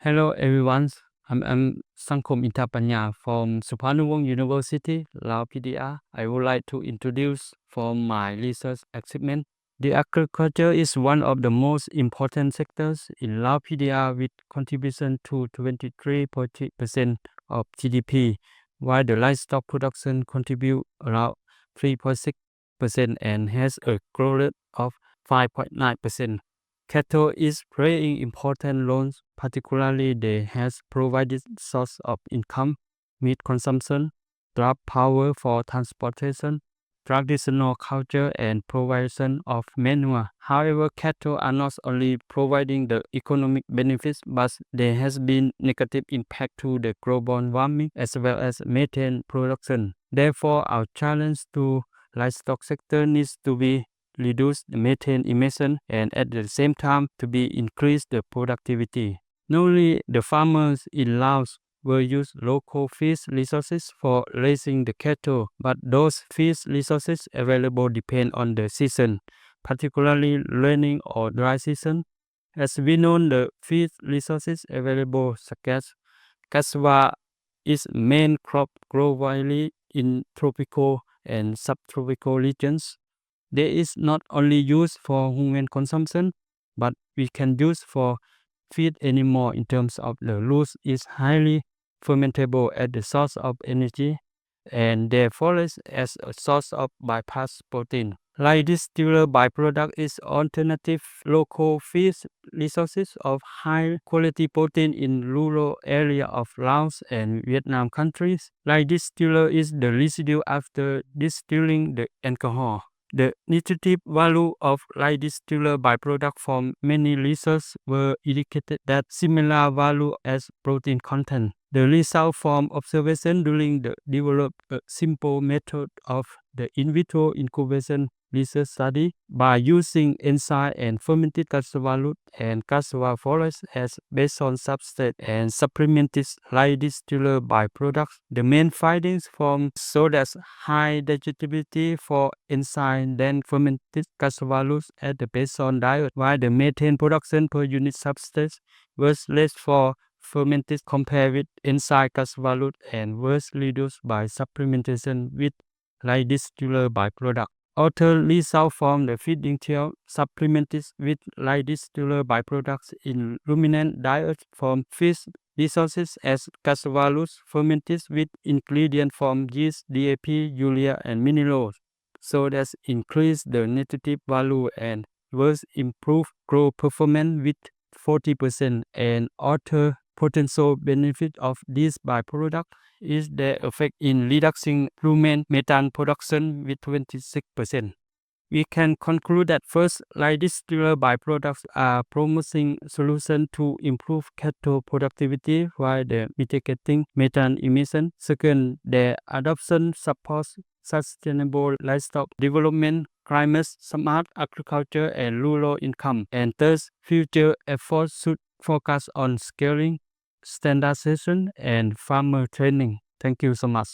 Hello everyone, I'm Sangkom Intapanya from Suparnawong University, Lao PDR. I would like to introduce from my research achievement. The agriculture is one of the most important sectors in Lao PDR with contribution to 23.3% of GDP, while the livestock production contribute around 3.6% and has a growth rate of 5.9%. Cattle is playing important roles, particularly they has provided source of income, meat consumption, draft power for transportation, traditional culture and provision of manure. However, cattle are not only providing the economic benefits, but there has been negative impact to the global warming as well as methane production. Therefore, our challenge to livestock sector needs to be reduce the methane emission and at the same time to be increase the productivity. Normally, the farmers in Laos will use local fish resources for raising the cattle, but those fish resources available depend on the season, particularly rainy or dry season. As we know, the fish resources available such as cassava is main crop grow widely in tropical and subtropical regions. There is not only used for human consumption, but we can use for feed animal in terms of the roots is highly fermentable as the source of energy and therefore as a source of bypass protein. Like distiller byproduct is alternative local fish resources of high quality protein in rural area of Laos and Vietnam countries. Like distiller is the residue after distilling the alcohol. The nutritive value of light distiller byproduct from many research were indicated that similar value as protein content. The result from observation during the developed a simple method of the in vitro incubation research study by using enzyme and fermented cassava root and cassava forest as based on substrate and supplemented light distiller byproducts. The main findings from showed as high digestibility for enzyme than fermented cassava roots at the based on diet, while the methane production per unit substrate was less for fermented compared with enzyme cassava root and was reduced by supplementation with light distiller byproduct. Other result from the feeding tail supplemented with light distiller byproducts in ruminant diet from fish resources as cassava roots fermented with ingredients from yeast, DAP, urea, and minerals. So that's increase the nutritive value and was improve growth performance with 40% and other potential benefit of this byproduct is their effect in reducing rumen methane production with 26%. We can conclude that first, light distiller byproducts are promising solution to improve cattle productivity while mitigating methane emission. Second, their adoption supports sustainable livestock development, climate smart agriculture, and rural income. And third, future efforts should focus on scaling, standardization, and farmer training. Thank you so much.